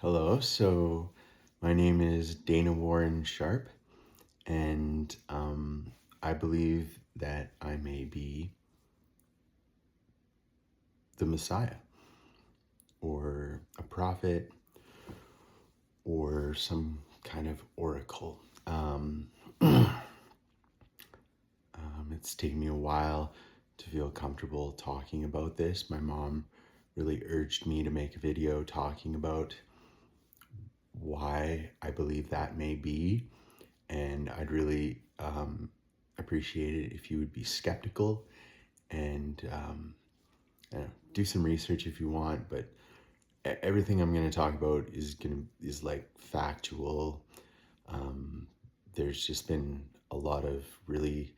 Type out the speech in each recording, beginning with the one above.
Hello, so my name is Dana Warren Sharp, and I believe that I may be the Messiah, or a prophet, or some kind of oracle. It's taken me a while to feel comfortable talking about this. My mom really urged me to make a video talking about why I believe that may be, and I'd really appreciate it if you would be skeptical and do some research if you want. But everything I'm going to talk about is like factual. There's just been a lot of really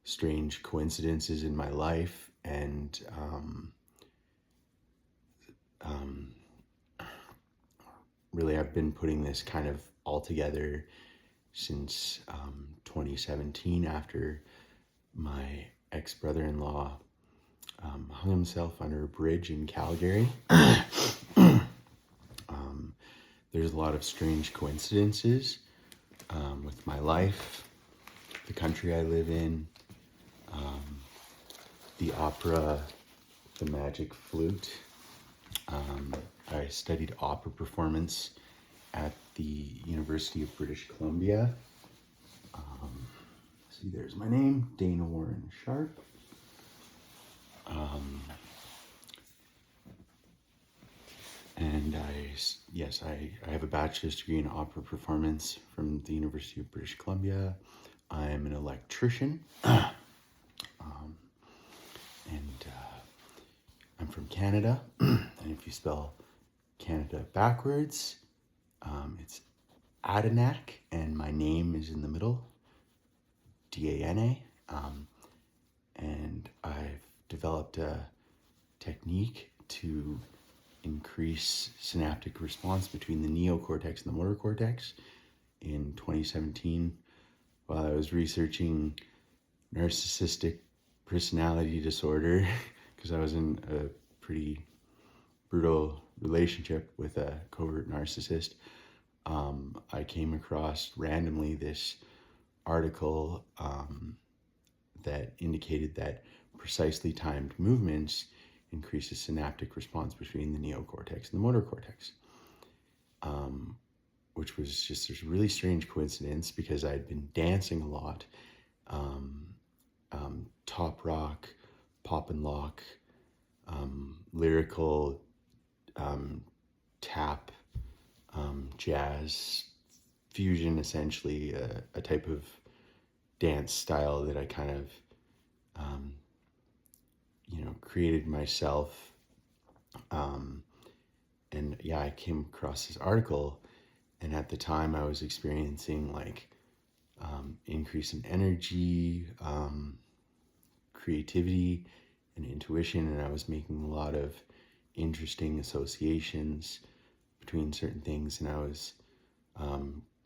strange coincidences in my life, and really I've been putting this kind of all together since 2017, after my ex-brother-in-law hung himself under a bridge in Calgary. There's a lot of strange coincidences with my life, the country I live in, the opera, the Magic Flute. I studied opera performance at the University of British Columbia. See, there's my name, Dana Warren Sharp. And I have a bachelor's degree in opera performance from the University of British Columbia. I'm an electrician, and I'm from Canada. And if you spell Canada backwards, it's Adanak, and my name is in the middle, Dana. And I've developed a technique to increase synaptic response between the neocortex and the motor cortex in 2017 while I was researching narcissistic personality disorder because I was in a pretty brutal relationship with a covert narcissist. I came across randomly this article that indicated that precisely timed movements increases synaptic response between the neocortex and the motor cortex, which was just this really strange coincidence because I'd been dancing a lot, top rock, pop and lock, lyrical, tap, jazz, fusion, essentially a type of dance style that I kind of created myself. And yeah, I came across this article, and at the time I was experiencing like increase in energy, creativity, and intuition, and I was making a lot of interesting associations between certain things, and I was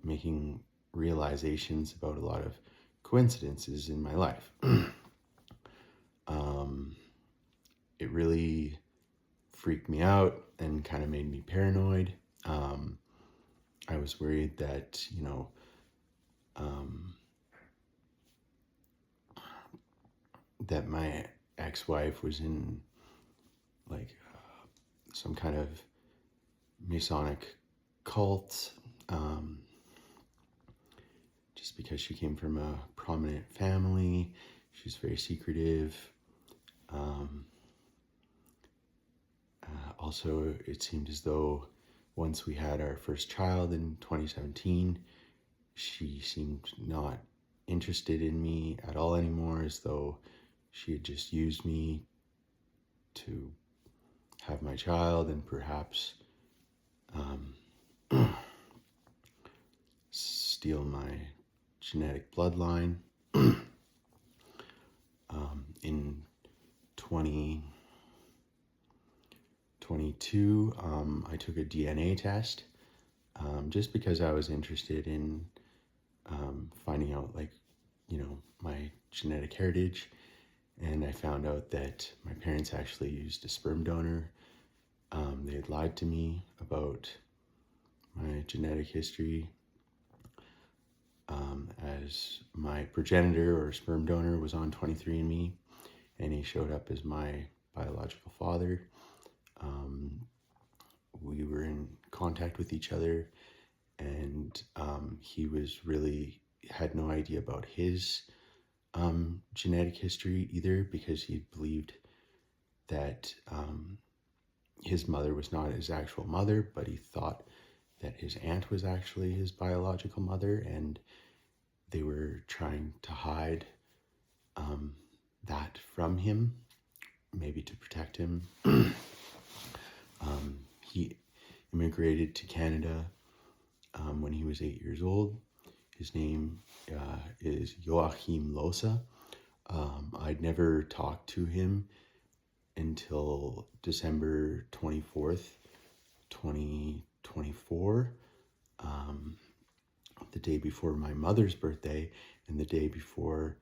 making realizations about a lot of coincidences in my life. It really freaked me out and kind of made me paranoid. I was worried that, that my ex-wife was in like some kind of Masonic cult, just because she came from a prominent family. She's very secretive. Also, it seemed as though once we had our first child in 2017, she seemed not interested in me at all anymore, as though she had just used me to have my child and perhaps steal my genetic bloodline. In 2022, I took a DNA test just because I was interested in finding out, like, my genetic heritage. And I found out that my parents actually used a sperm donor. They had lied to me about genetic history, as my progenitor or sperm donor was on 23andMe, and he showed up as my biological father. We were in contact with each other, and he had no idea about his genetic history either, because he believed that his mother was not his actual mother, but he thought that his aunt was actually his biological mother, and they were trying to hide that from him, maybe to protect him. He immigrated to Canada when he was 8 years old. His name is Joachim Losa. I'd never talked to him until December 24th, 2024, the day before my mother's birthday and the day before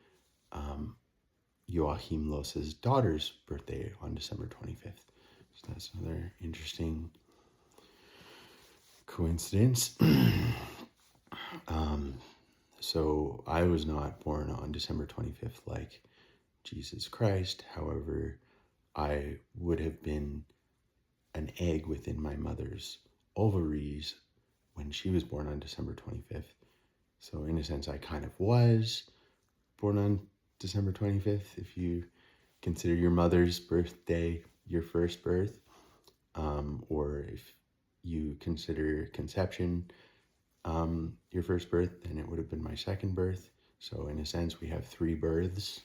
Joachim Losa's daughter's birthday on December 25th. So that's another interesting coincidence. So I was not born on December 25th like Jesus Christ. However, I would have been an egg within my mother's ovaries when she was born on December 25th. So in a sense, I kind of was born on December 25th, if you consider your mother's birthday your first birth, or if you consider conception your first birth, then it would have been my second birth. So in a sense, we have 3 births.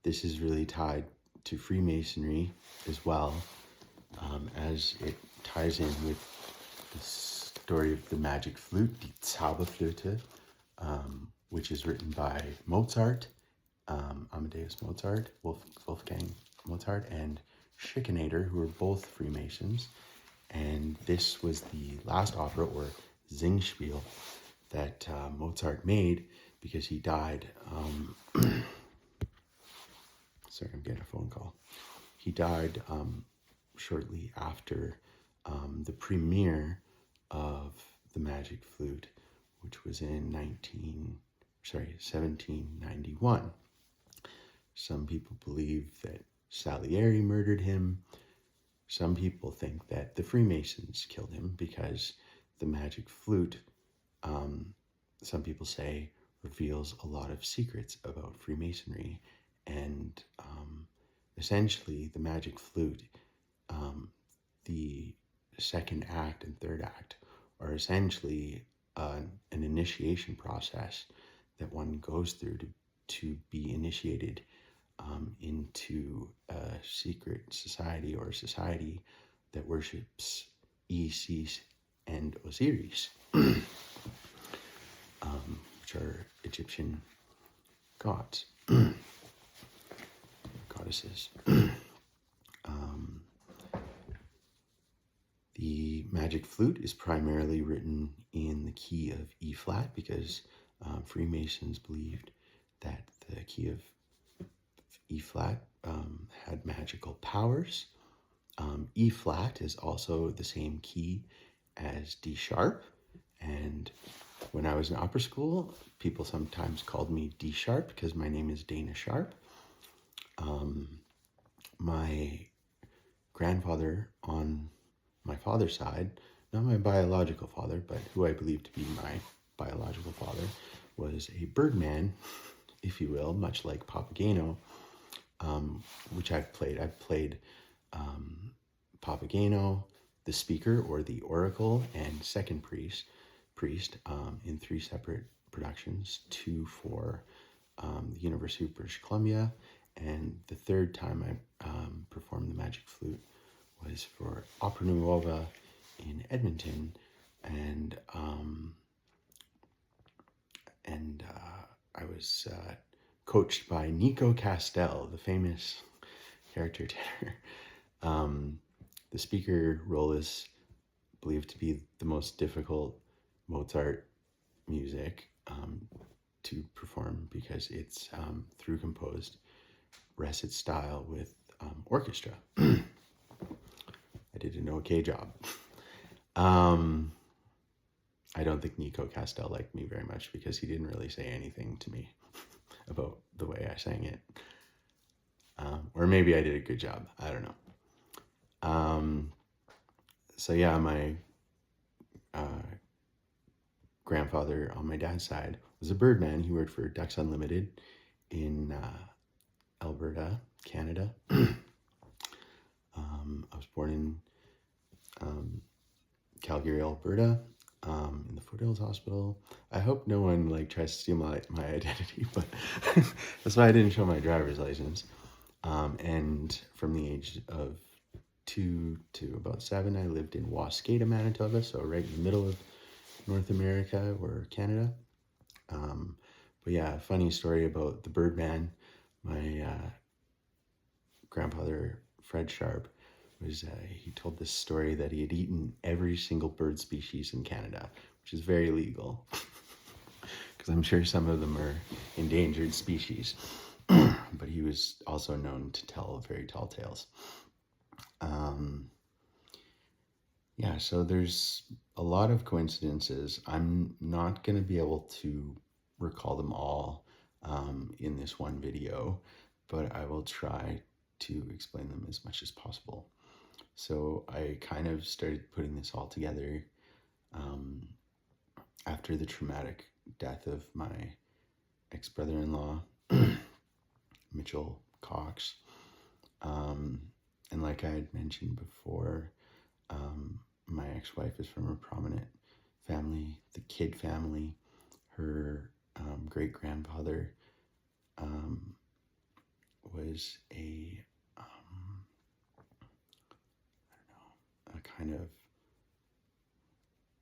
This is really tied to Freemasonry as well, as it ties in with the story of the magic flute, Die Zauberflöte, which is written by Mozart, Amadeus Mozart, Wolfgang Mozart, and Schikaneder, who were both Freemasons. And this was the last opera, or Singspiel, that Mozart made, because he died. Sorry, I'm getting a phone call. He died shortly after the premiere of the Magic Flute, which was in 1791. Some people believe that Salieri murdered him. Some people think that the Freemasons killed him, because the Magic Flute, some people say, reveals a lot of secrets about Freemasonry. And essentially, the Magic Flute, the second act and third act, are essentially an initiation process that one goes through to be initiated into a secret society, or a society that worships Isis and Osiris, which are Egyptian gods, goddesses. The Magic Flute is primarily written in the key of E flat, because Freemasons believed that the key of E flat had magical powers. E flat is also the same key as D sharp, and when I was in opera school, people sometimes called me D sharp because my name is Dana Sharp. My grandfather on my father's side, not my biological father, but who I believe to be my biological father, was a birdman, if you will, much like Papageno, which I've played. I've played Papageno, the Speaker, or the Oracle, and Second Priest in 3 separate productions, 2 for the University of British Columbia, and the 3rd time I performed the Magic Flute was for Opera Nuova in Edmonton, and I was coached by Nico Castell, the famous character tenor. The Speaker role is believed to be the most difficult Mozart music to perform, because it's through composed recit style with orchestra. I did an okay job. I don't think Nico Castell liked me very much because he didn't really say anything to me about the way I sang it. Or maybe I did a good job. I don't know. So yeah, my grandfather on my dad's side was a birdman. He worked for Ducks Unlimited in Alberta, Canada. I was born in Calgary, Alberta, in the Foothills Hospital. I hope no one tries to steal my identity, but that's why I didn't show my driver's license. And from the age of 2 to about 7, I lived in Waskata, Manitoba, so right in the middle of North America or Canada. But yeah, funny story about the Birdman. My grandfather, Fred Sharp, was he told this story that he had eaten every single bird species in Canada, which is very legal, because I'm sure some of them are endangered species. But he was also known to tell very tall tales. Yeah, so there's a lot of coincidences. I'm not going to be able to recall them all in this one video, but I will try to explain them as much as possible. So I kind of started putting this all together after the traumatic death of my ex-brother-in-law, Mitchell Cox. And like I had mentioned before, my ex-wife is from a prominent family, the Kidd family. Her great-grandfather was a kind of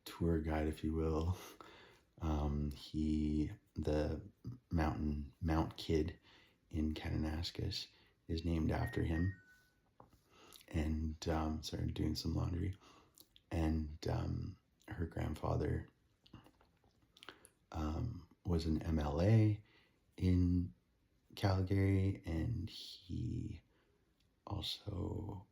tour guide, if you will. The Mount Kidd in Kananaskis is named after him. And sorry, I'm doing some laundry. And her grandfather was an MLA in Calgary, and he also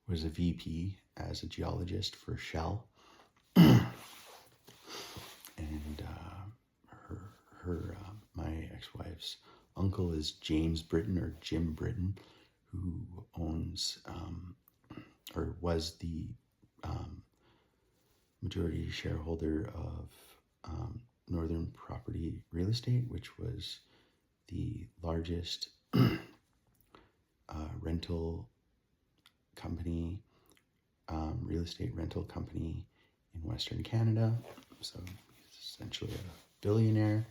was a VP as a geologist for Shell. And my ex-wife's uncle is James Britton, or Jim Britton, who owns or was the majority shareholder of Northern Property Real Estate, which was the largest rental company, real estate rental company in Western Canada. So he's essentially a billionaire.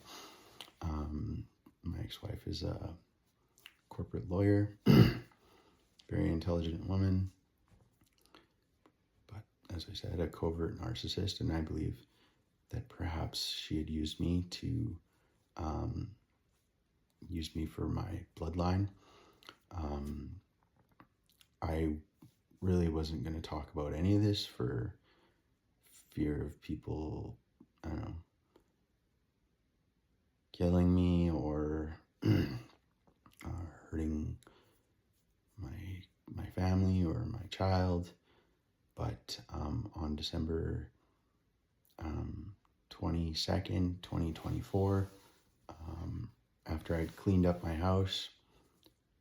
My ex-wife is a corporate lawyer, very intelligent woman, but as I said, a covert narcissist, and I believe that perhaps she had used me for my bloodline. I really wasn't going to talk about any of this for fear of people, I don't know, killing me or hurting my family or my child. But on December 22nd, 2024, after I'd cleaned up my house,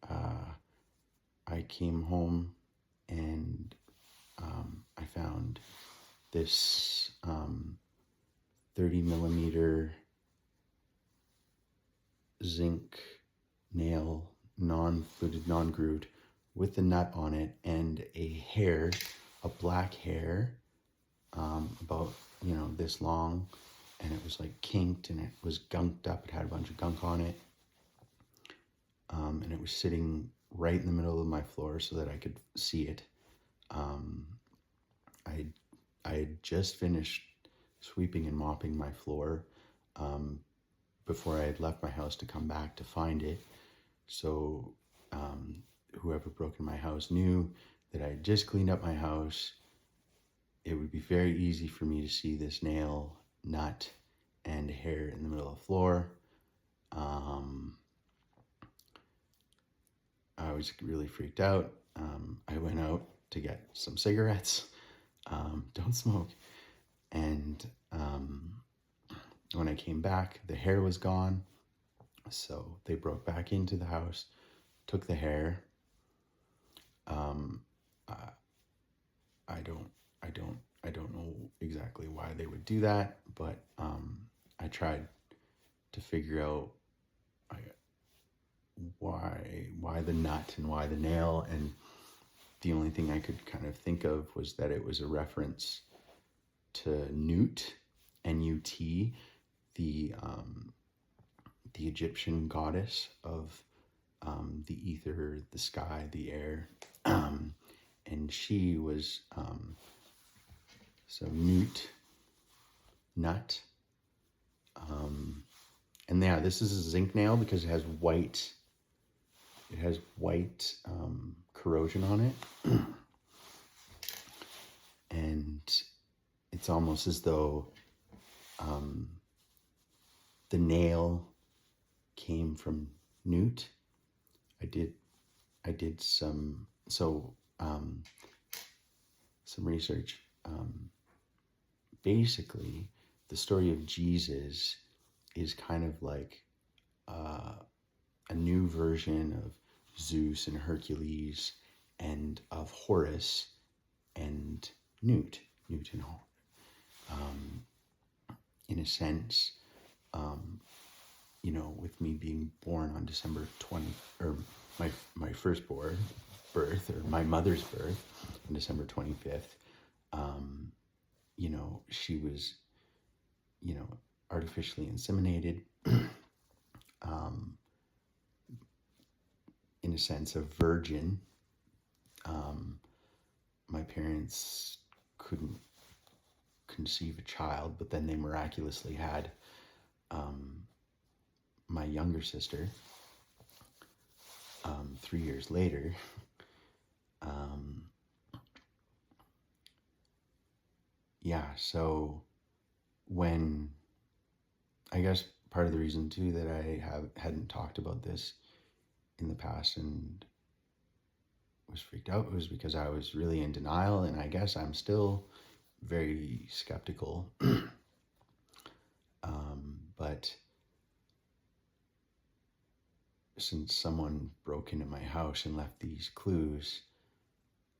I came home and I found this 30 millimeter zinc nail, non-fluted, non-grooved, with the nut on it, and a black hair, about, this long, and it was kinked, and it was gunked up. It had a bunch of gunk on it, and it was sitting right in the middle of my floor so that I could see it. I had just finished sweeping and mopping my floor before I had left my house to come back to find it. So whoever broke in my house knew that I had just cleaned up my house. It would be very easy for me to see this nail, nut, and hair in the middle of the floor. I was really freaked out. I went out to get some cigarettes. Don't smoke. And when I came back, the hair was gone. So they broke back into the house, took the hair. I don't know exactly why they would do that, but I tried to figure out why the nut and why the nail, and the only thing I could kind of think of was that it was a reference to Nut, N-U-T, the Egyptian goddess of the ether, the sky, the air, and she was so nut, and yeah, this is a zinc nail because it has white corrosion on it. And it's almost as though the nail came from Nut. I did some research. Basically, the story of Jesus is kind of like a new version of Zeus and Hercules and of Horus and Nut and Horus. In a sense, with me being born on December 20, or my firstborn birth, or my mother's birth on December 25th, she was, artificially inseminated, in a sense, a virgin. My parents couldn't conceive a child, but then they miraculously had my younger sister 3 years later. So when, I guess part of the reason too that I hadn't talked about this in the past and was freaked out was because I was really in denial, and I guess I'm still very skeptical. But since someone broke into my house and left these clues,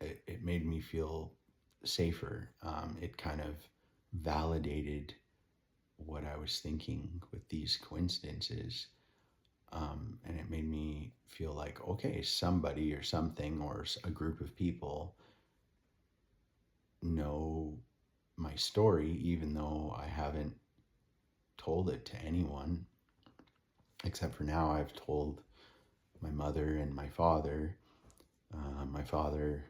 it made me feel safer. It kind of validated what I was thinking with these coincidences. And it made me feel like, okay, somebody or something or a group of people know my story, even though I haven't told it to anyone, except for now I've told my mother and my father. My father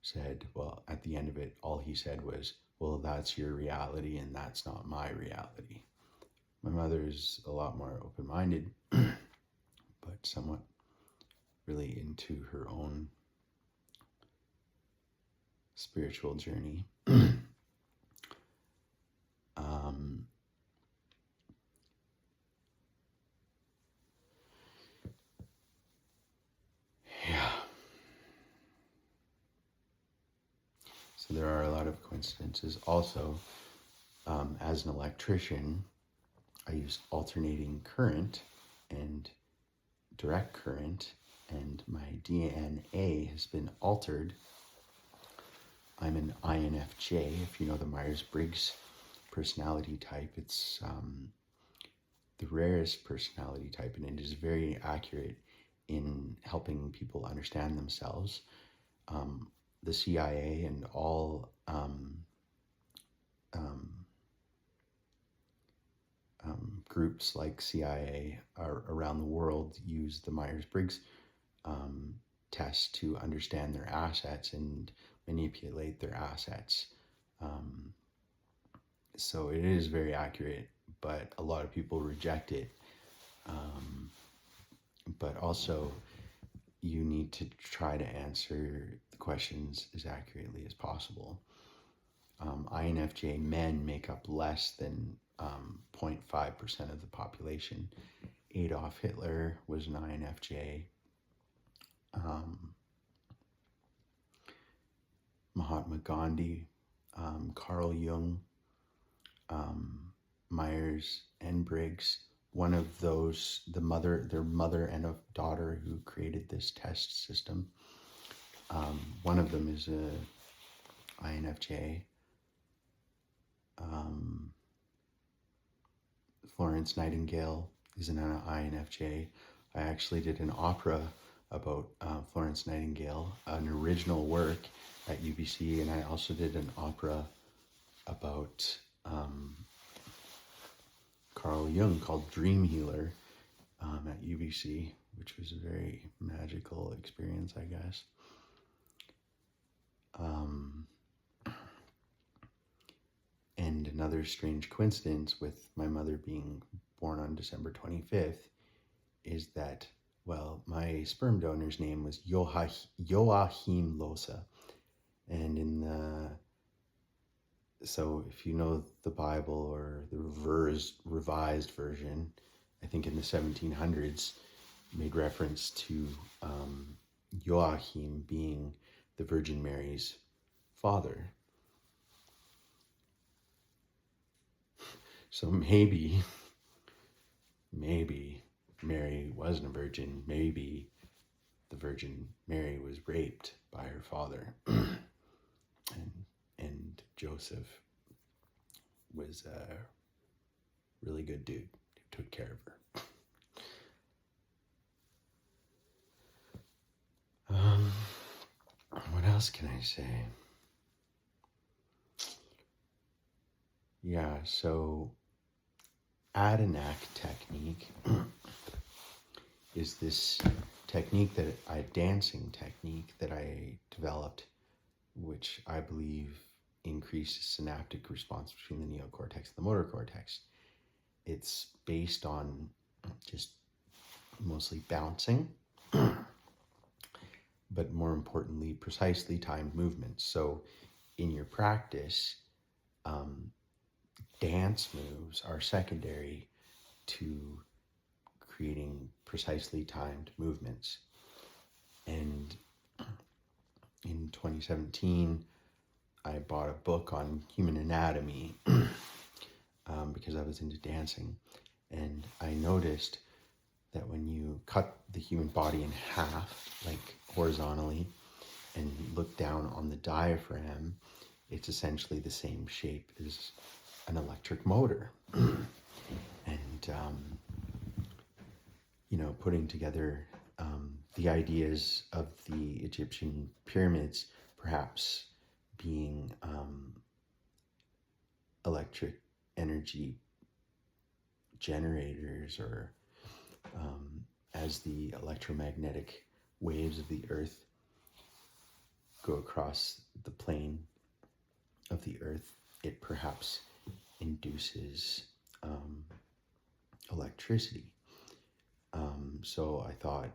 said, well, at the end of it, all he said was, well, that's your reality and that's not my reality. My mother's a lot more open-minded, but somewhat really into her own spiritual journey. So there are a lot of coincidences. Also, as an electrician, I use alternating current and direct current, and my DNA has been altered. I'm an INFJ, if you know the Myers-Briggs personality type. It's the rarest personality type, and it is very accurate in helping people understand themselves. The CIA and all groups like CIA around the world use the Myers-Briggs test to understand their assets and manipulate their assets. So it is very accurate, but a lot of people reject it. But also, you need to try to answer the questions as accurately as possible. INFJ men make up less than 0.5% of the population. Adolf Hitler was an INFJ. Mahatma Gandhi, Carl Jung, Myers and Briggs. One of those, their mother and a daughter who created this test system. One of them is a INFJ. Florence Nightingale is an INFJ. I actually did an opera about Florence Nightingale, an original work at UBC, and I also did an opera about Carl Jung called Dream Healer at UBC, which was a very magical experience, I guess. And another strange coincidence with my mother being born on December 25th is that, well, my sperm donor's name was Joachim Losa. And so if you know the Bible or the revised version, I think in the 1700s, made reference to Joachim being the Virgin Mary's father. So maybe Mary wasn't a virgin. Maybe the Virgin Mary was raped by her father. and Joseph was a really good dude who took care of her. What else can I say? Yeah, so Adenak technique is this dancing technique that I developed, which I believe increases synaptic response between the neocortex and the motor cortex. It's based on just mostly bouncing, but more importantly, precisely timed movements. So in your practice, dance moves are secondary to creating precisely timed movements. And in 2017, I bought a book on human anatomy because I was into dancing. And I noticed that when you cut the human body in half, like horizontally, and look down on the diaphragm, it's essentially the same shape as an electric motor. And, putting together the ideas of the Egyptian pyramids perhaps being electric energy generators, or as the electromagnetic waves of the earth go across the plane of the earth, it perhaps induces electricity. So I thought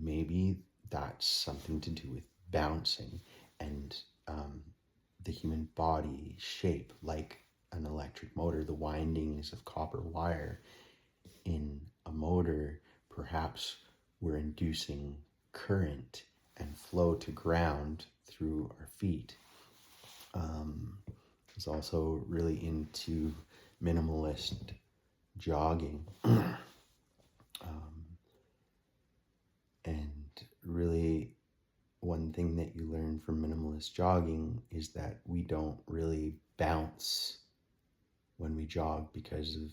maybe that's something to do with bouncing and the human body shape, like an electric motor, the windings of copper wire in a motor. Perhaps we're inducing current and flow to ground through our feet. I was also really into minimalist jogging. And really, one thing that you learn from minimalist jogging is that we don't really bounce when we jog because of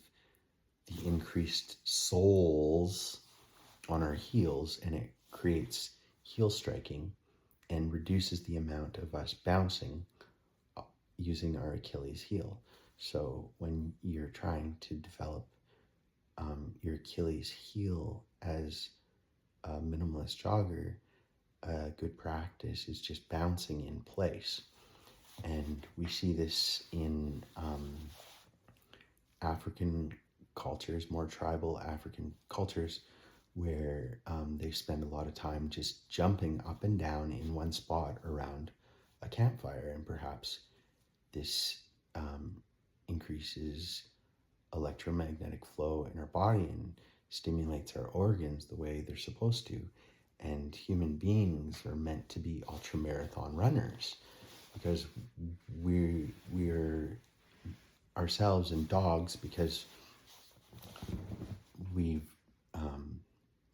the increased soles on our heels, and it creates heel striking and reduces the amount of us bouncing using our Achilles heel. So when you're trying to develop your Achilles heel as a minimalist jogger, a good practice is just bouncing in place. And we see this in African cultures, more tribal African cultures, where they spend a lot of time just jumping up and down in one spot around a campfire. And perhaps this increases electromagnetic flow in our body and stimulates our organs the way they're supposed to. And human beings are meant to be ultramarathon runners. because we're ourselves and dogs, because we've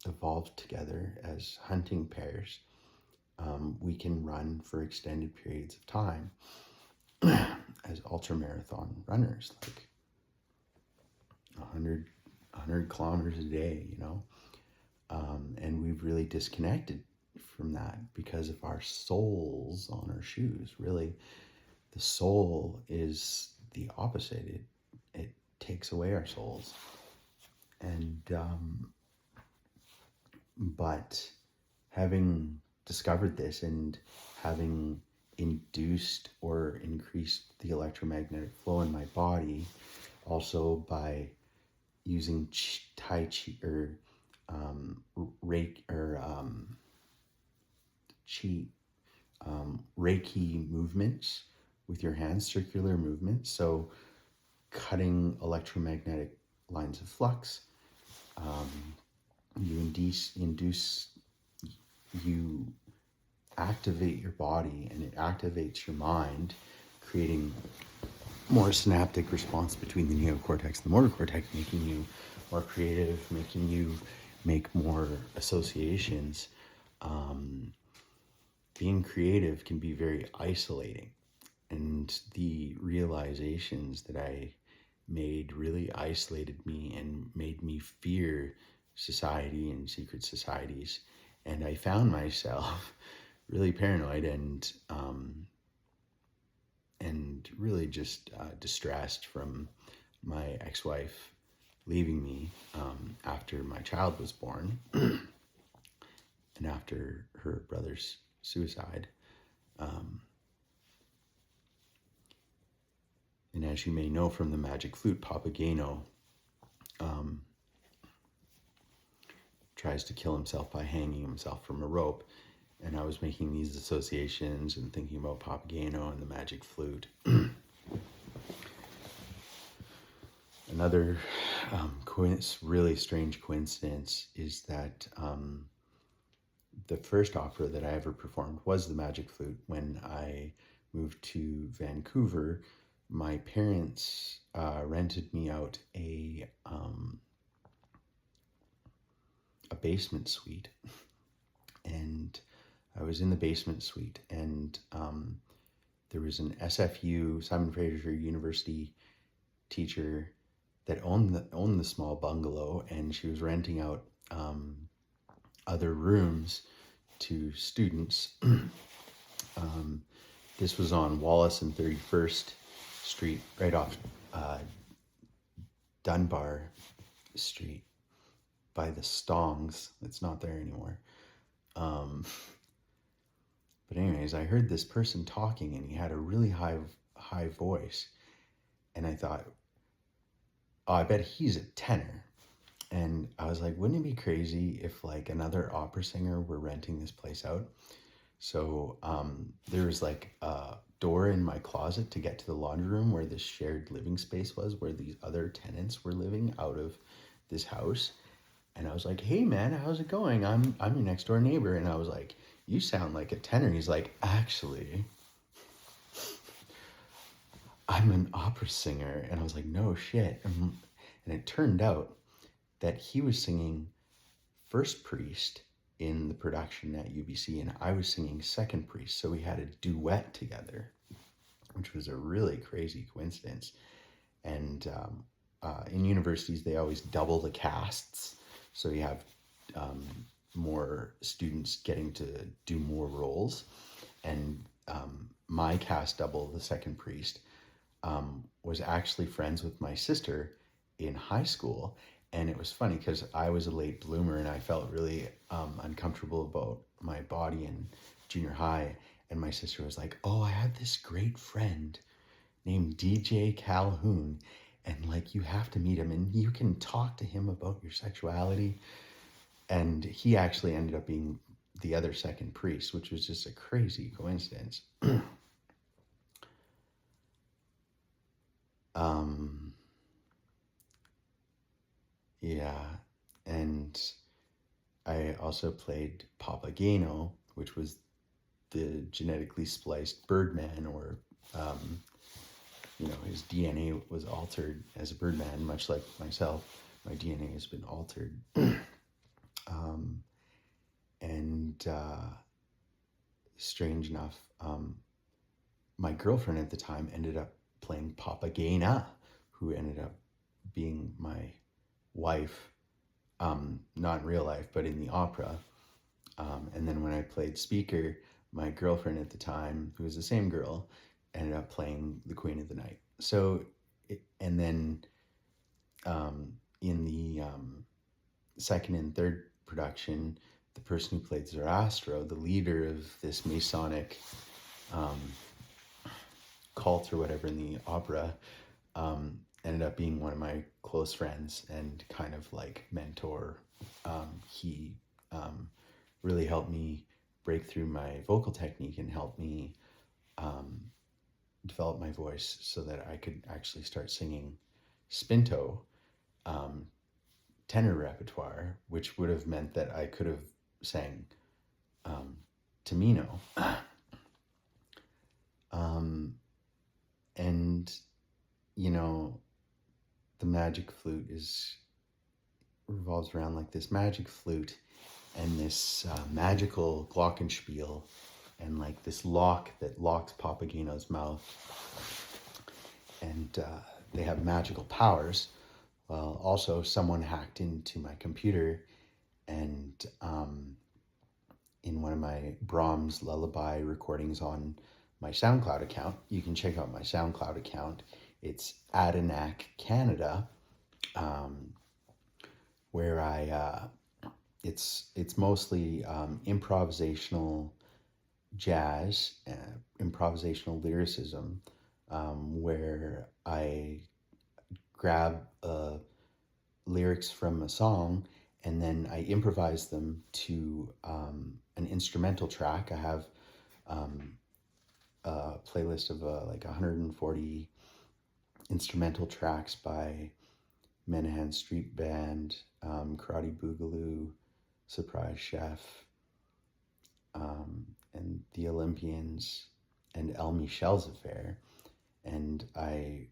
evolved together as hunting pairs. We can run for extended periods of time as ultramarathon runners, like 100 kilometers a day, you know. And we've really disconnected from that because of our soles on our shoes. Really, the sole is the opposite. It takes away our souls. And but having discovered this and having induced or increased the electromagnetic flow in my body, also by using Tai Chi or Reiki or Chi Reiki movements with your hands, circular movements. So cutting electromagnetic lines of flux, you you activate your body, and it activates your mind, creating more synaptic response between the neocortex and the motor cortex, making you more creative, making you make more associations. Being creative can be very isolating, and the realizations that I made really isolated me and made me fear society and secret societies. And I found myself really paranoid and really just distressed from my ex-wife leaving me after my child was born and after her brother's suicide. And as you may know from the Magic Flute, Papageno tries to kill himself by hanging himself from a rope. And I was making these associations and thinking about Papageno and the Magic Flute. Another really strange coincidence is that the first opera that I ever performed was the Magic Flute. When I moved to Vancouver, my parents rented me out a basement suite, and I was in the basement suite, and there was an SFU, Simon Fraser University teacher that owned the small bungalow, and she was renting out other rooms to students. This was on Wallace and 31st Street, right off Dunbar Street by the Stongs. It's not there anymore. But anyways, I heard this person talking, and he had a really high voice, and I thought, oh, I bet he's a tenor. And I was like, wouldn't it be crazy if like another opera singer were renting this place out? So there was like a door in my closet to get to the laundry room where this shared living space was, where these other tenants were living out of this house. And I was like, hey man, how's it going? I'm your next door neighbor. And I was like, you sound like a tenor. He's like, actually, I'm an opera singer. And I was like, no shit. And it turned out that he was singing First Priest in the production at UBC, and I was singing Second Priest. So we had a duet together, which was a really crazy coincidence. And in universities, they always double the casts. So you have more students getting to do more roles. And my cast double, the Second Priest, was actually friends with my sister in high school. And it was funny because I was a late bloomer, and I felt really uncomfortable about my body in junior high. And my sister was like, oh, I had this great friend named DJ Calhoun, and like, you have to meet him and you can talk to him about your sexuality. And he actually ended up being the other Second Priest, which was just a crazy coincidence. Yeah, and I also played Papageno, which was the genetically spliced Birdman, or his DNA was altered as a Birdman, much like myself. My DNA has been altered. And strange enough, my girlfriend at the time ended up playing Papagena, who ended up being my wife, not in real life, but in the opera. And then when I played Speaker, my girlfriend at the time, who was the same girl, ended up playing the Queen of the Night. So, and then in the second and third production, the person who played Zoroastro, the leader of this Masonic cult or whatever in the opera, ended up being one of my close friends and kind of like mentor. He really helped me break through my vocal technique and helped me develop my voice so that I could actually start singing Spinto tenor repertoire, which would have meant that I could have sang Tamino. And, the magic flute revolves around like this magic flute and this magical glockenspiel and like this lock that locks Papageno's mouth. And they have magical powers. Well, also someone hacked into my computer and in one of my Brahms lullaby recordings on my SoundCloud account, you can check out my SoundCloud account. It's Adanac Canada, where it's mostly improvisational jazz, improvisational lyricism, where I grab lyrics from a song and then I improvise them to an instrumental track. I have a playlist of like 140 instrumental tracks by Menahan Street Band, Karate Boogaloo, Surprise Chef, and the Olympians, and El Michel's Affair. And I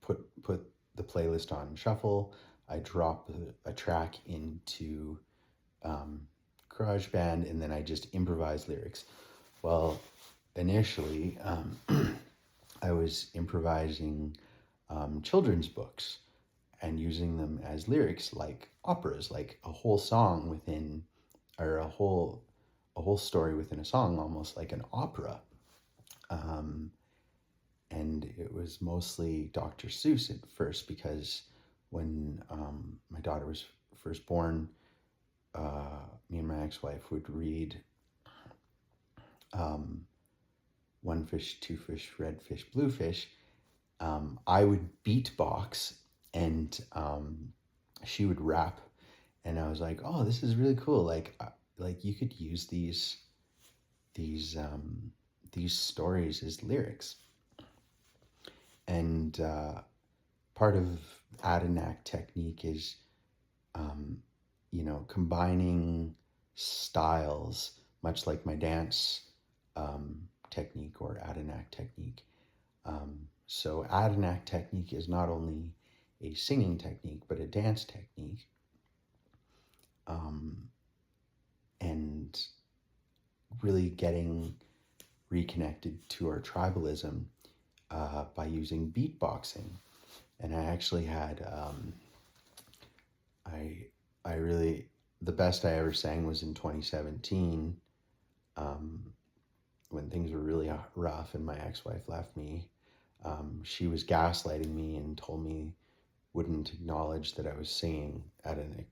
put the playlist on shuffle. I drop a track into GarageBand, and then I just improvise lyrics. Well, initially, I was improvising children's books and using them as lyrics, like operas, like a whole song within, or a whole story within a song, almost like an opera. And it was mostly Dr. Seuss at first, because when my daughter was first born, me and my ex-wife would read One Fish, Two Fish, Red Fish, Blue Fish. I would beatbox and she would rap, and I was like, oh, this is really cool. Like you could use these stories as lyrics. And part of Adanac technique is, combining styles, much like my dance technique or Adanac technique. So Adanac technique is not only a singing technique, but a dance technique. And really getting reconnected to our tribalism by using beatboxing. And I actually had, I really, the best I ever sang was in 2017, when things were really rough and my ex-wife left me. She was gaslighting me and told me, wouldn't acknowledge that I was singing at an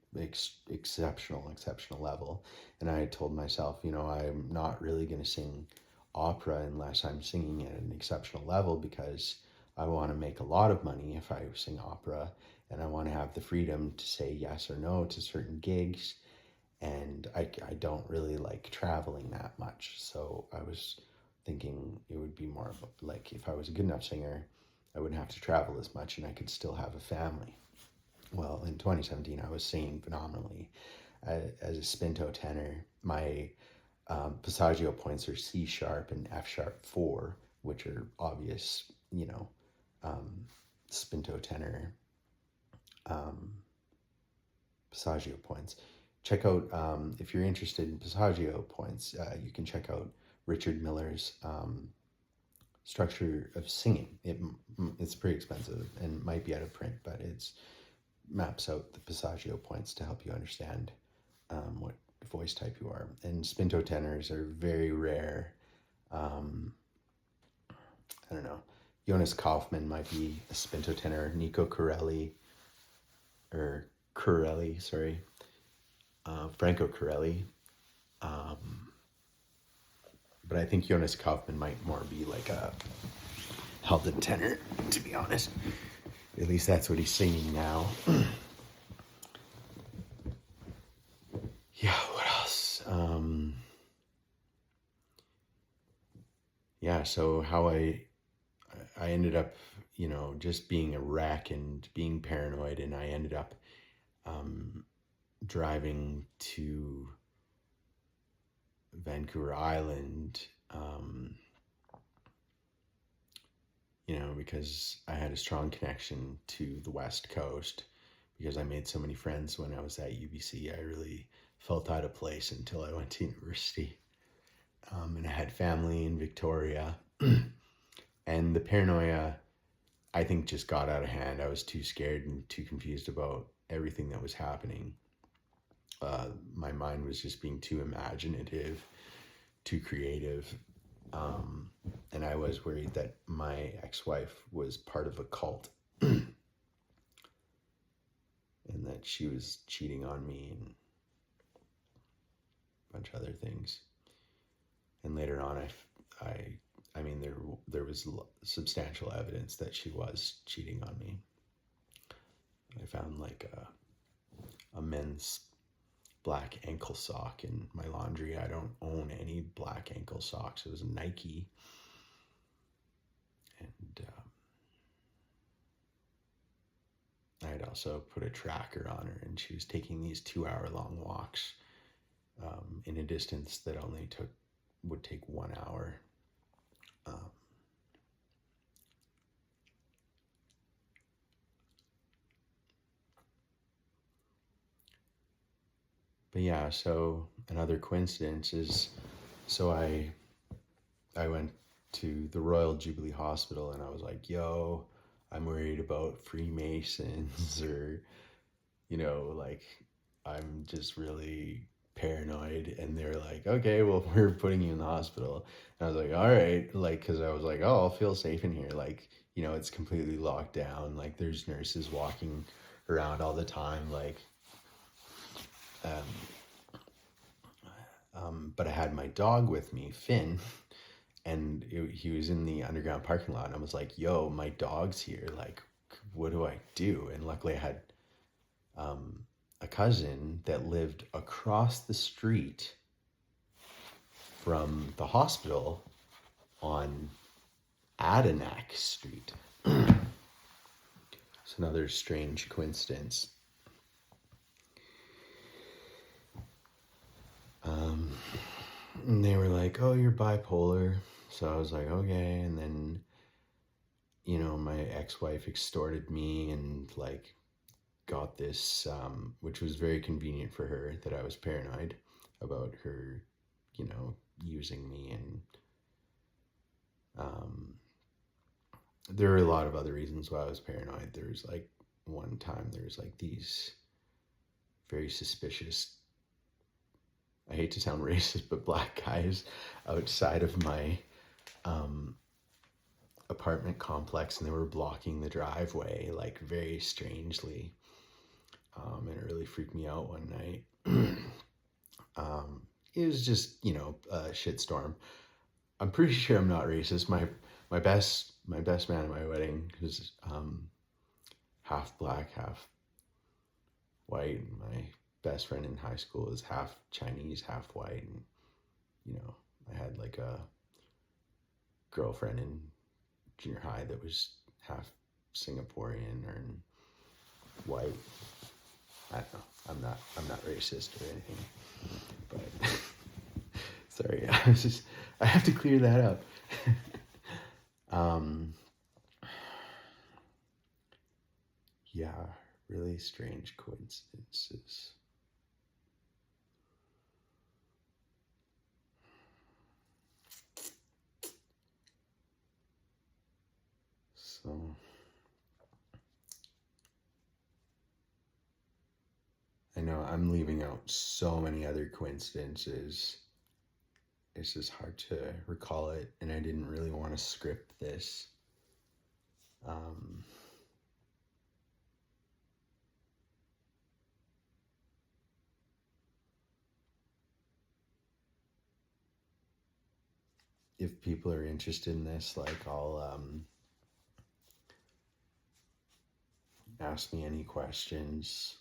exceptional level. And I told myself, I'm not really going to sing opera unless I'm singing at an exceptional level, because I want to make a lot of money if I sing opera, and I want to have the freedom to say yes or no to certain gigs. And I don't really like traveling that much. So I was thinking it would be more like, if I was a good enough singer, I wouldn't have to travel as much and I could still have a family. Well, in 2017, I was singing phenomenally as a Spinto tenor. My Passaggio points are C sharp and F sharp 4, which are obvious, spinto tenor Passaggio points. Check out, if you're interested in Passaggio points, you can check out Richard Miller's Structure of Singing. It's pretty expensive and might be out of print, but it's maps out the Passaggio points to help you understand what voice type you are. And spinto tenors are very rare. I don't know. Jonas Kaufmann might be a spinto tenor. Nico Corelli, Franco Corelli. But I think Jonas Kaufmann might more be like a Helden tenor, to be honest. At least that's what he's singing now. Yeah, what else? So how I ended up, just being a wreck and being paranoid, and I ended up driving to Vancouver Island, because I had a strong connection to the West Coast, because I made so many friends when I was at UBC. I really felt out of place until I went to university. And I had family in Victoria. And the paranoia, I think, just got out of hand. I was too scared and too confused about everything that was happening. My mind was just being too imaginative, too creative. And I was worried that my ex-wife was part of a cult and that she was cheating on me and a bunch of other things. And later on, there was substantial evidence that she was cheating on me. I found like a men's black ankle sock in my laundry. I don't own any black ankle socks. It was a Nike. And I had also put a tracker on her, and she was taking these 2-hour-long walks in a distance that only would take 1 hour. But yeah, so another coincidence is, so I went to the Royal Jubilee Hospital, and I was like, yo, I'm worried about Freemasons, or, like, I'm just really paranoid. And they're like, okay, well, we're putting you in the hospital. And I was like, all right, like, because I was like, oh, I'll feel safe in here. Like, it's completely locked down. Like, there's nurses walking around all the time. Like, but I had my dog with me, Finn, and he was in the underground parking lot, and I was like, yo, my dog's here. Like, what do I do? And luckily I had a cousin that lived across the street from the hospital on Adenac Street. It's another strange coincidence. And they were like, oh, you're bipolar. So I was like, okay. And then, my ex-wife extorted me and like got this, which was very convenient for her, that I was paranoid about her, using me. And there were a lot of other reasons why I was paranoid. There was like one time there was like these very suspicious, I hate to sound racist, but black guys outside of my apartment complex, and they were blocking the driveway, like, very strangely. And it really freaked me out one night. It was just, a shitstorm. I'm pretty sure I'm not racist. My best man at my wedding, who's half black, half white. My best friend in high school is half Chinese, half white. And, I had like a girlfriend in junior high that was half Singaporean or white. I don't know. I'm not racist or anything, but Sorry, I have to clear that up. um, yeah, really strange coincidences. So I know I'm leaving out so many other coincidences. It's just hard to recall it, and I didn't really want to script this. Um, if people are interested in this, like I'll ask me any questions.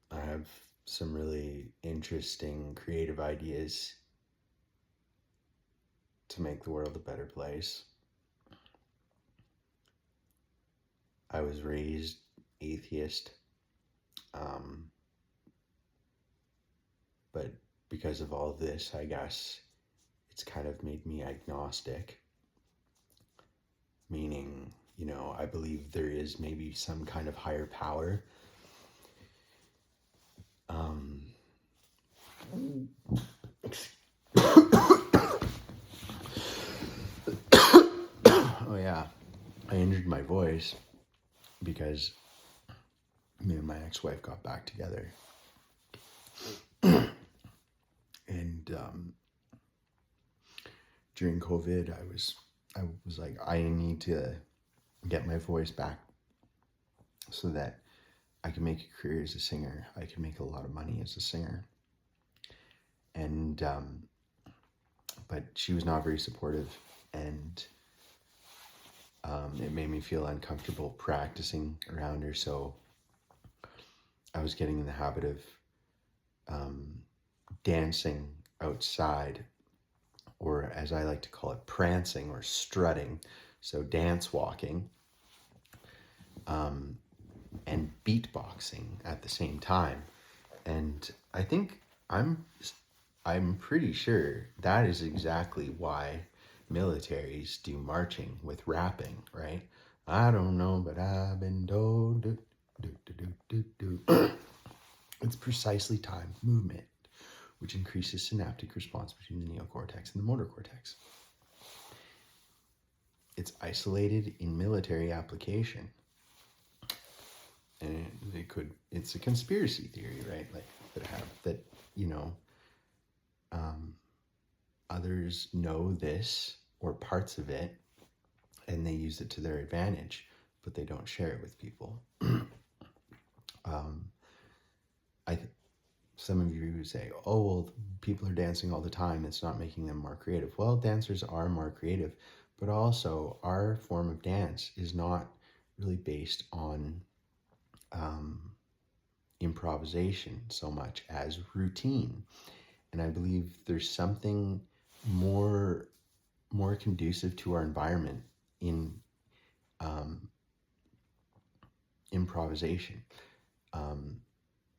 I have some really interesting creative ideas to make the world a better place. I was raised atheist, but because of all this, I guess it's kind of made me agnostic, meaning, I believe there is maybe some kind of higher power. Oh yeah, I injured my voice because me and my ex-wife got back together. And during COVID, I was like, I need to get my voice back so that I can make a career as a singer. I can make a lot of money as a singer. And but she was not very supportive, and it made me feel uncomfortable practicing around her. So I was getting in the habit of dancing outside, or as I like to call it, prancing or strutting. So dance walking and beatboxing at the same time. And I think I'm pretty sure that is exactly why militaries do marching with rapping, right? I don't know, but I've been told. It's precisely timed movement, which increases synaptic response between the neocortex and the motor cortex. It's isolated in military application. And it's a conspiracy theory, right? Like that, others know this or parts of it, and they use it to their advantage, but they don't share it with people. Some of you say, oh, well, people are dancing all the time, it's not making them more creative. Well, dancers are more creative, but also our form of dance is not really based on improvisation so much as routine. And I believe there's something more conducive to our environment in improvisation.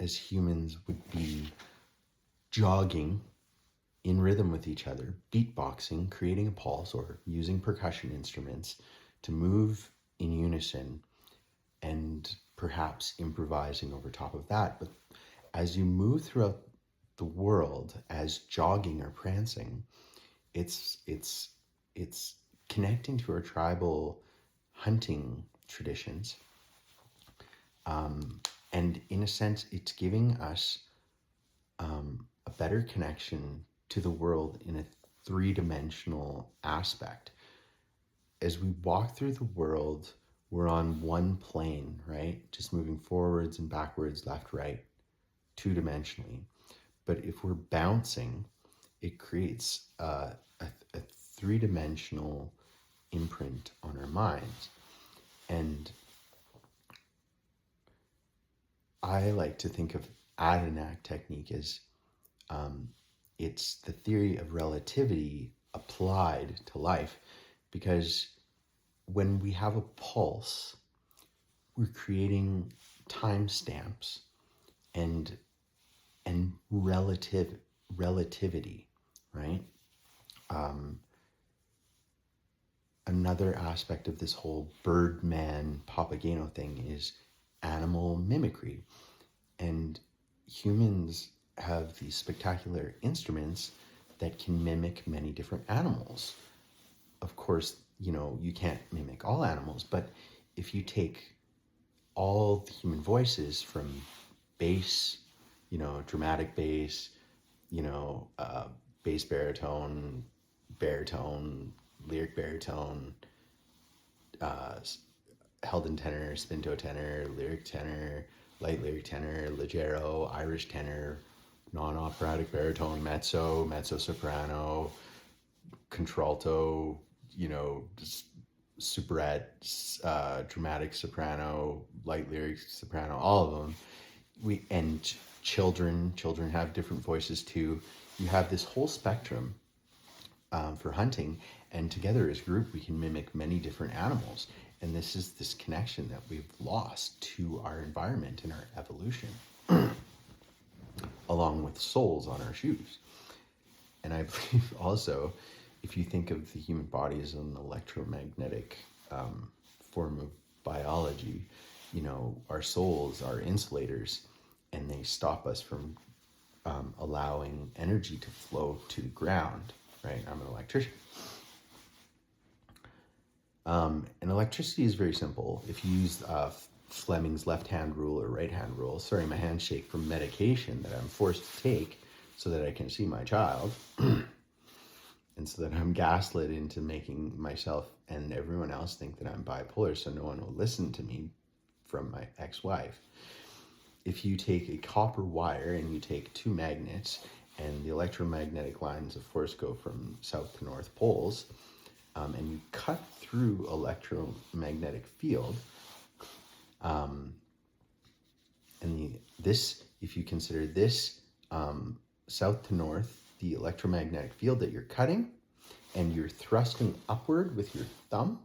As humans would be jogging in rhythm with each other, beatboxing, creating a pulse, or using percussion instruments to move in unison, and perhaps improvising over top of that. But as you move throughout the world as jogging or prancing, it's connecting to our tribal hunting traditions. And in a sense, it's giving us a better connection to the world in a three-dimensional aspect. As we walk through the world, we're on one plane, right? Just moving forwards and backwards, left, right, two-dimensionally. But if we're bouncing, it creates a three-dimensional imprint on our minds. And I like to think of Adanac technique as it's the theory of relativity applied to life, because when we have a pulse, we're creating timestamps, and and relativity, right? Um, Another aspect of this whole Birdman Papageno thing is animal mimicry. And humans have these spectacular instruments that can mimic many different animals. Of course, you can't mimic all animals, but if you take all the human voices from bass, dramatic bass, bass baritone, lyric baritone, uh, held in tenor, spinto tenor, lyric tenor, light lyric tenor, leggero, Irish tenor, non-operatic baritone, mezzo soprano, contralto, superette, dramatic soprano, light lyric soprano, all of them. And children have different voices too. You have this whole spectrum for hunting, and together as a group we can mimic many different animals. And this is this connection that we've lost to our environment and our evolution, along with soles on our shoes. And I believe also, if you think of the human body as an electromagnetic form of biology, our soles are insulators, and they stop us from allowing energy to flow to the ground, right? I'm an electrician. And electricity is very simple. If you use Fleming's left-hand rule or right-hand rule, sorry, my hands shake from medication that I'm forced to take so that I can see my child, and so that I'm gaslit into making myself and everyone else think that I'm bipolar so no one will listen to me from my ex-wife. If you take a copper wire and you take two magnets, and the electromagnetic lines of force go from south to north poles, and you cut through electromagnetic field, if you consider this south to north, the electromagnetic field that you're cutting, and you're thrusting upward with your thumb,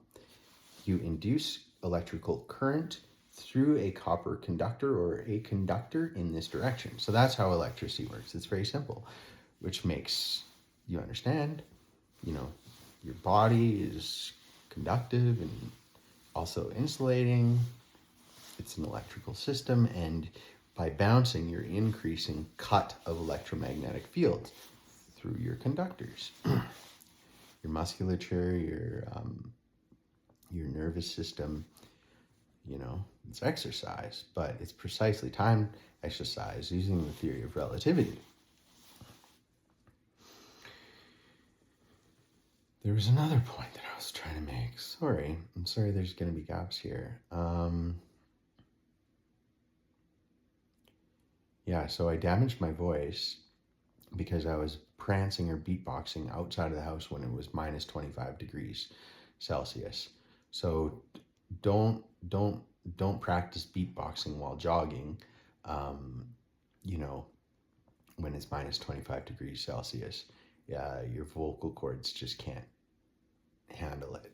you induce electrical current through a copper conductor or a conductor in this direction. So that's how electricity works. It's very simple, which makes you understand, your body is conductive and also insulating. It's an electrical system, and by bouncing, you're increasing cut of electromagnetic fields through your conductors. Your musculature, your nervous system, it's exercise, but it's precisely timed exercise using the theory of relativity. There was another point that I was trying to make. I'm sorry there's going to be gaps here. So I damaged my voice because I was prancing or beatboxing outside of the house when it was minus 25 degrees Celsius. So don't practice beatboxing while jogging, when it's minus 25 degrees Celsius. Yeah, your vocal cords just can't handle it.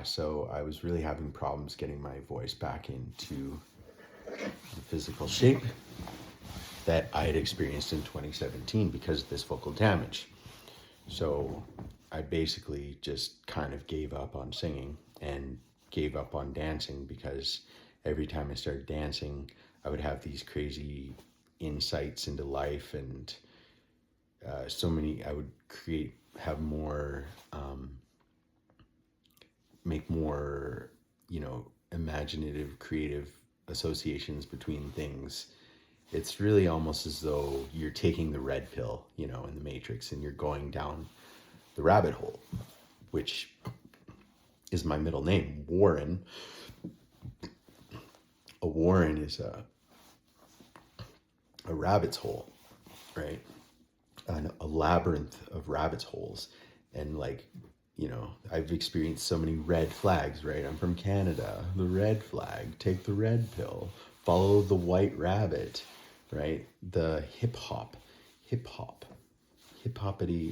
So I was really having problems getting my voice back into the physical shape that I had experienced in 2017 because of this vocal damage. So I basically just kind of gave up on singing and gave up on dancing, because every time I started dancing, I would have these crazy insights into life, and I would have more, make more, imaginative, creative associations between things. It's really almost as though you're taking the red pill, in the Matrix, and you're going down the rabbit hole, which is my middle name, Warren. A warren is a rabbit's hole, right? A labyrinth of rabbit's holes. And I've experienced so many red flags, right? I'm from Canada. The red flag, take the red pill, follow the white rabbit, right? The hip-hoppity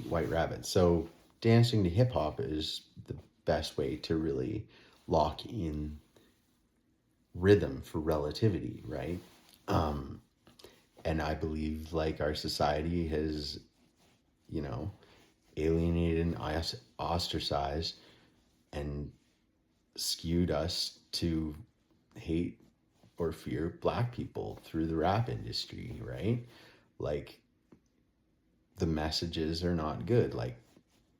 white rabbit. So dancing to hip hop is the best way to really lock in rhythm for relativity, right? And I believe like our society has, you know, alienated and ostracized and skewed us to hate or fear black people through the rap industry, right? Like the messages are not good. Like,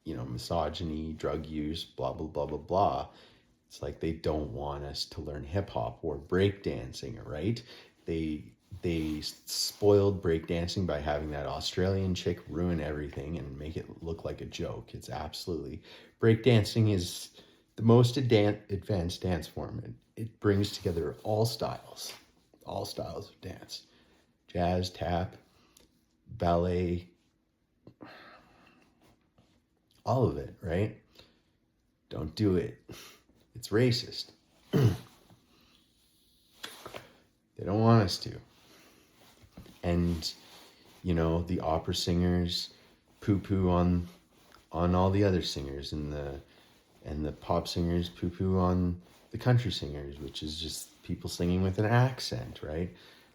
you know, misogyny, drug use, blah, blah, blah, blah, blah. It's like they don't want us to learn hip hop or breakdancing, right? They they spoiled breakdancing by having that Australian chick ruin everything and make it look like a joke. It's absolutely breakdancing is the most advanced dance form. It brings together all styles of dance, jazz, tap, ballet, all of it, right? Don't do it. It's racist. They don't want us to. And, you know, the opera singers poo-poo on all the other singers, and the pop singers poo-poo on the country singers, which is just people singing with an accent, right?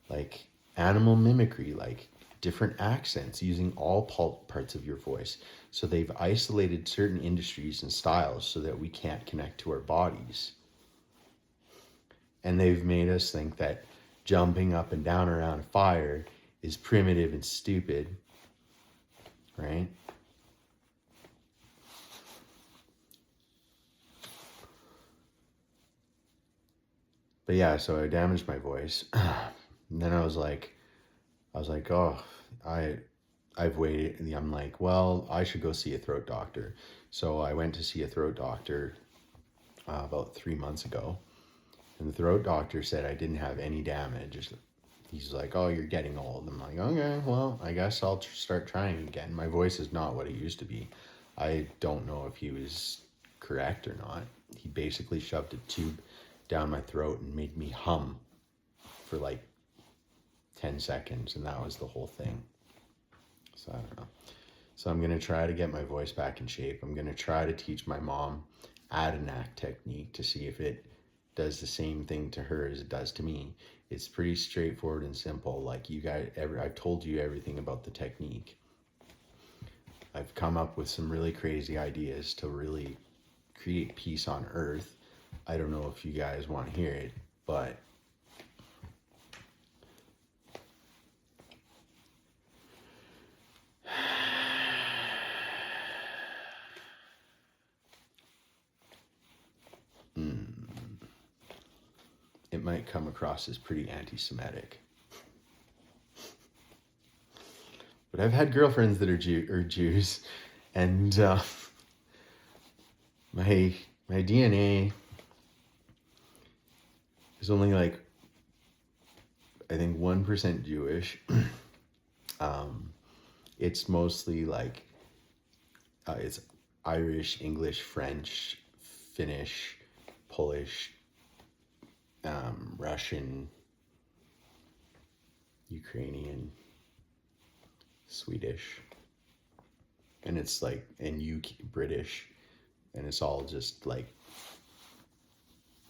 Like animal mimicry, like different accents using all parts of your voice. So they've isolated certain industries and styles so that we can't connect to our bodies. And they've made us think that jumping up and down around a fire is primitive and stupid, right? But yeah, so I damaged my voice. And then I was like, oh, I've waited. I'm like, well, I should go see a throat doctor. So I went to see a throat doctor about 3 months ago. And the throat doctor said I didn't have any damage. He's like, oh, you're getting old. I'm like, okay, well, I guess I'll start trying again. My voice is not what it used to be. I don't know if he was correct or not. He basically shoved a tube down my throat and made me hum for like 10 seconds, and that was the whole thing. So I don't know. So I'm going to try to get my voice back in shape. I'm going to try to teach my mom Adanac technique to see if it does the same thing to her as it does to me. It's pretty straightforward and simple. Like you guys, I've told you everything about the technique. I've come up with some really crazy ideas to really create peace on Earth. I don't know if you guys want to hear it, but it might come across as pretty anti-Semitic. But I've had girlfriends that are Jews, and my DNA is only like, I think 1% Jewish. It's mostly like it's Irish, English, French, Finnish, Polish, Russian, Ukrainian, Swedish, and it's like, and UK, British, and it's all just like,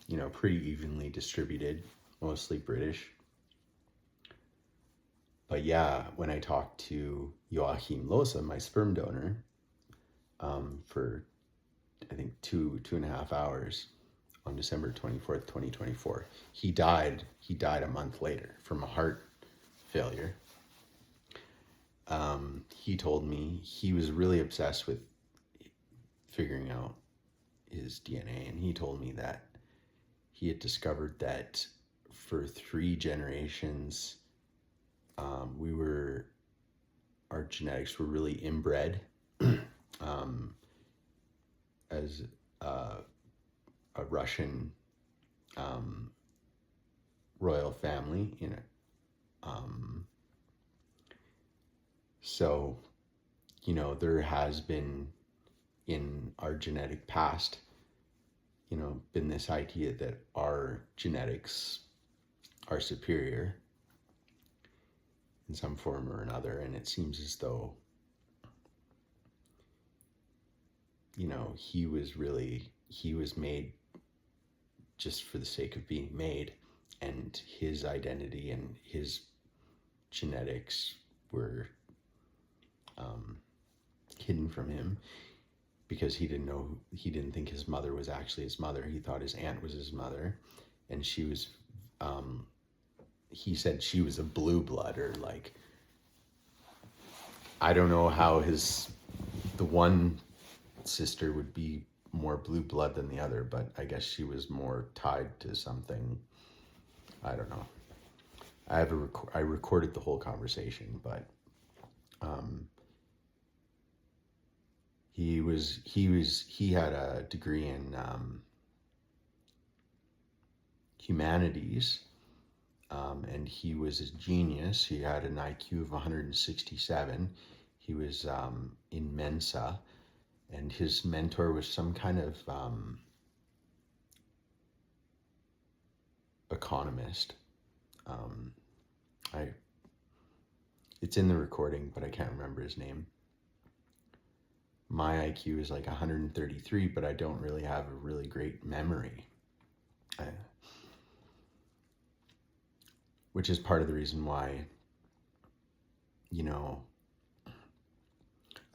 you know, pretty evenly distributed, mostly British. But yeah, when I talked to Joachim Losa, my sperm donor, for I think 2.5 hours on December 24th, 2024, he died a month later from a heart failure. He told me he was really obsessed with figuring out his DNA, and he told me that he had discovered that for 3 generations, our genetics were really inbred as a Russian royal family, you know. So, you know, there has been in our genetic past, you know, been this idea that our genetics are superior in some form or another, and it seems as though, you know, he was made just for the sake of being made, and his identity and his genetics were hidden from him because he didn't think his mother was actually his mother. He thought his aunt was his mother, and she was, he said she was a blue blood, or like, I don't know how the one sister would be more blue blood than the other, but I guess she was more tied to something. I don't know. I recorded the whole conversation, but he had a degree in humanities, and he was a genius. He had an IQ of 167. He was in Mensa, and his mentor was some kind of economist. It's in the recording, but I can't remember his name. My IQ is like 133, but I don't really have a really great memory. Which is part of the reason why,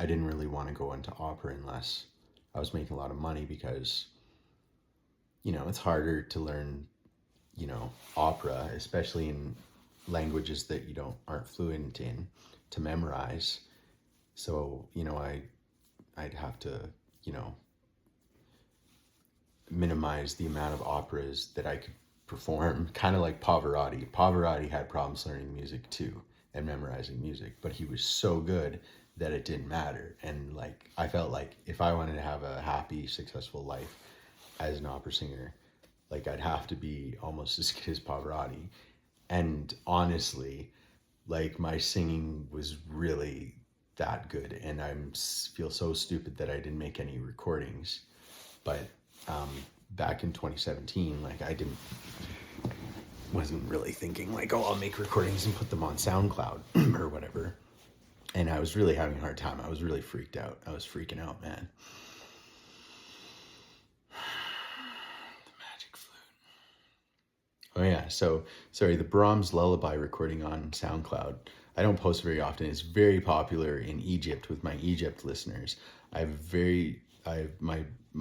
I didn't really want to go into opera unless I was making a lot of money, because, it's harder to learn, opera, especially in languages that you aren't fluent in, to memorize. So, I'd have to, minimize the amount of operas that I could perform, kind of like Pavarotti. Pavarotti had problems learning music too and memorizing music, but he was so good that it didn't matter. And like, I felt like if I wanted to have a happy, successful life as an opera singer, like I'd have to be almost as good as Pavarotti. And honestly, like my singing was really that good, and I feel so stupid that I didn't make any recordings. But back in 2017, like wasn't really thinking like, oh, I'll make recordings and put them on SoundCloud or whatever. And I was really having a hard time. I was really freaked out. I was freaking out, man. The magic flute. Oh yeah, so sorry, the Brahms Lullaby recording on SoundCloud. I don't post very often. It's very popular in Egypt with my Egypt listeners. My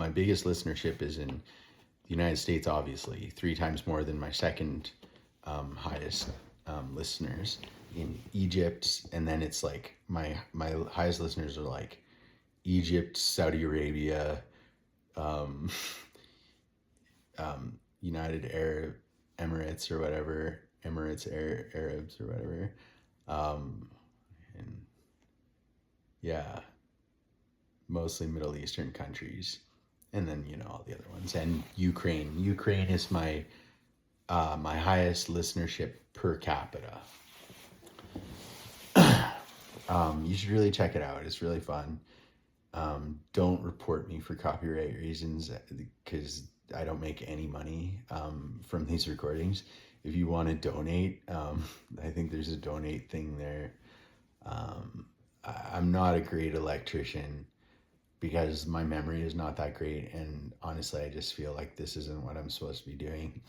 biggest listenership is in the United States, obviously, 3 times more than my second highest listeners in Egypt. And then it's like my highest listeners are like Egypt, Saudi Arabia, United Arab Emirates or whatever, Arabs or whatever. And yeah, mostly Middle Eastern countries. And then, all the other ones. And Ukraine. Ukraine is my highest listenership per capita. You should really check it out. It's really fun. Don't report me for copyright reasons, because I don't make any money from these recordings. If you want to donate, I think there's a donate thing there. I'm not a great electrician because my memory is not that great, and honestly I just feel like this isn't what I'm supposed to be doing.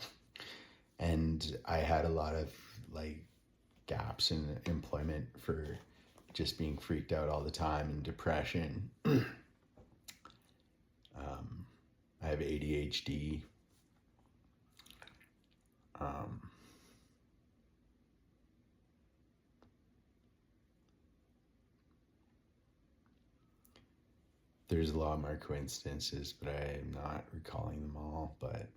And I had a lot of like gaps in employment for just being freaked out all the time, and depression. I have ADHD. There's a lot more coincidences, but I'm not recalling them all. But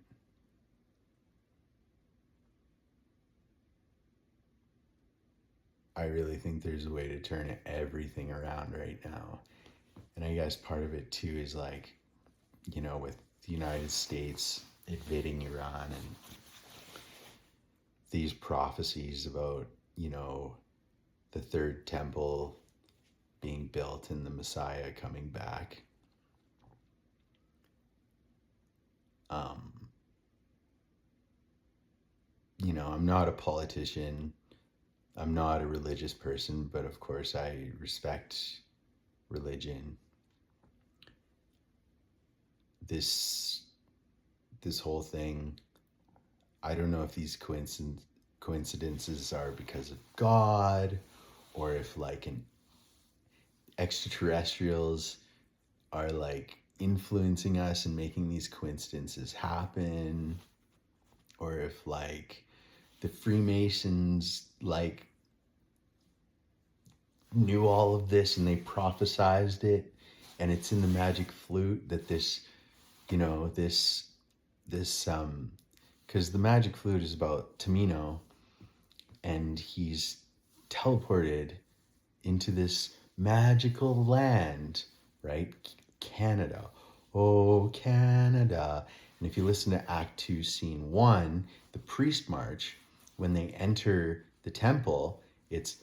I really think there's a way to turn everything around right now. And I guess part of it too is like, with the United States invading Iran and these prophecies about, the third temple being built and the Messiah coming back. I'm not a politician. I'm not a religious person, but of course I respect religion. This whole thing, I don't know if these coincidences are because of God, or if like an extraterrestrials are like influencing us and making these coincidences happen, or if like the Freemasons like knew all of this and they prophesized it, and it's in the Magic Flute that this, you know, this because the Magic Flute is about Tamino, and he's teleported into this magical land, right? Canada. Oh, Canada. And if you listen to Act 2, Scene 1, the priest march, when they enter the temple, it's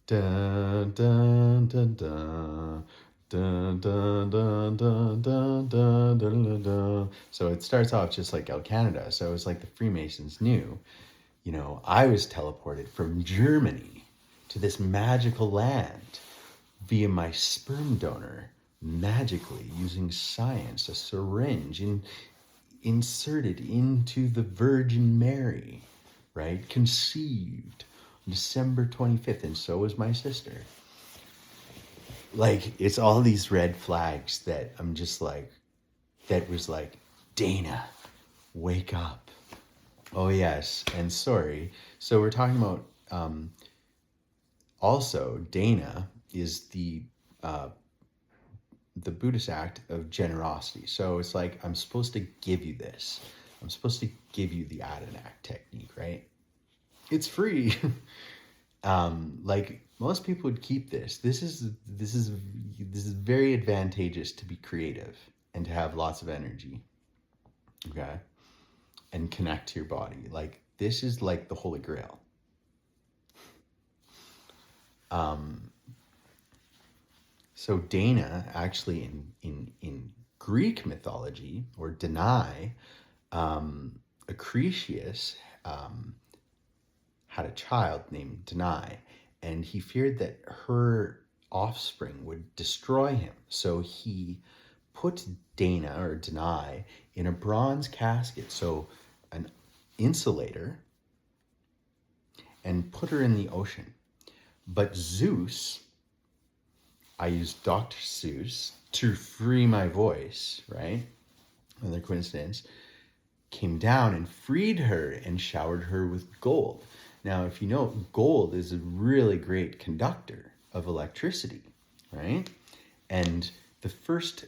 dun dun dun dun dun dun dun dun dun dun dun dun. So it starts off just like El Canada. So it's like the Freemasons knew. You know, I was teleported from Germany to this magical land via my sperm donor, magically using science, a syringe inserted into the Virgin Mary, right? Conceived on December 25th, and so was my sister. Like, it's all these red flags that I'm just like, that was like, Dana, wake up. Oh, yes, and sorry. So we're talking about, also, Dana is the Buddhist act of generosity. So it's like, I'm supposed to give you this. I'm supposed to give you the Adanak technique, right? It's free. Like most people would keep this. This is very advantageous to be creative and to have lots of energy. Okay? And connect to your body. Like this is like the Holy Grail. So Dana actually in Greek mythology, or Danae, Acrisius had a child named Danae, and he feared that her offspring would destroy him. So he put Dana or Danae in a bronze casket, so an insulator, and put her in the ocean. But Zeus, I used Dr. Seuss to free my voice, right? Another coincidence, came down and freed her and showered her with gold. Now, if you know, gold is a really great conductor of electricity, right? And the first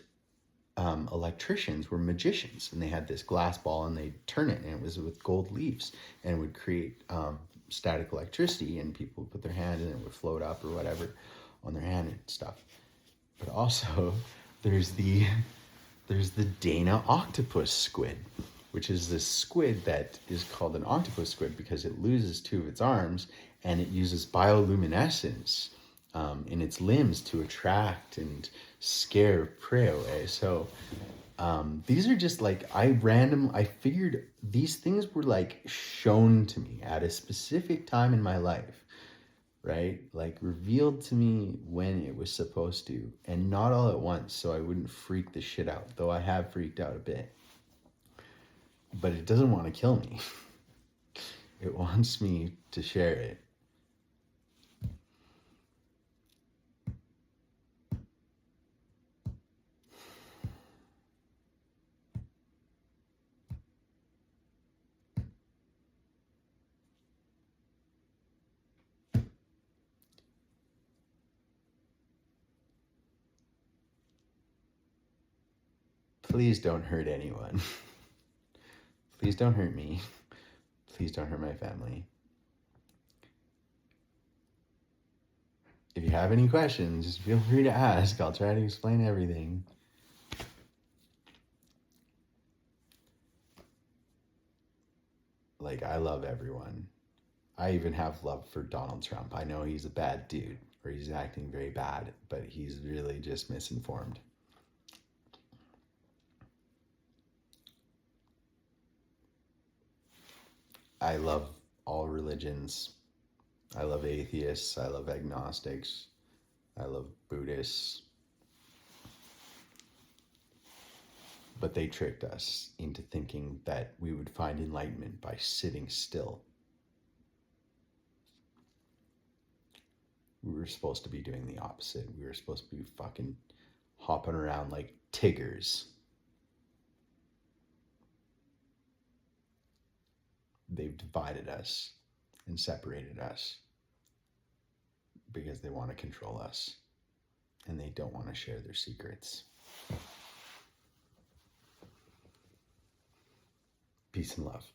electricians were magicians, and they had this glass ball and they'd turn it, and it was with gold leaves, and it would create static electricity, and people would put their hand in it, would float up or whatever on their hand and stuff. But also there's the Dana octopus squid, which is this squid that is called an octopus squid because it loses two of its arms, and it uses bioluminescence in its limbs to attract and scare prey away. So these are just like, I figured these things were like shown to me at a specific time in my life, right? Like revealed to me when it was supposed to, and not all at once, so I wouldn't freak the shit out, though I have freaked out a bit. But it doesn't want to kill me. It wants me to share it. Please don't hurt anyone. Please don't hurt me. Please don't hurt my family. If you have any questions, feel free to ask. I'll try to explain everything. Like, I love everyone. I even have love for Donald Trump. I know he's a bad dude, or he's acting very bad, but he's really just misinformed. I love all religions. I love atheists. I love agnostics. I love Buddhists. But they tricked us into thinking that we would find enlightenment by sitting still. We were supposed to be doing the opposite. We were supposed to be fucking hopping around like tigers. They've divided us and separated us because they want to control us and they don't want to share their secrets. Peace and love.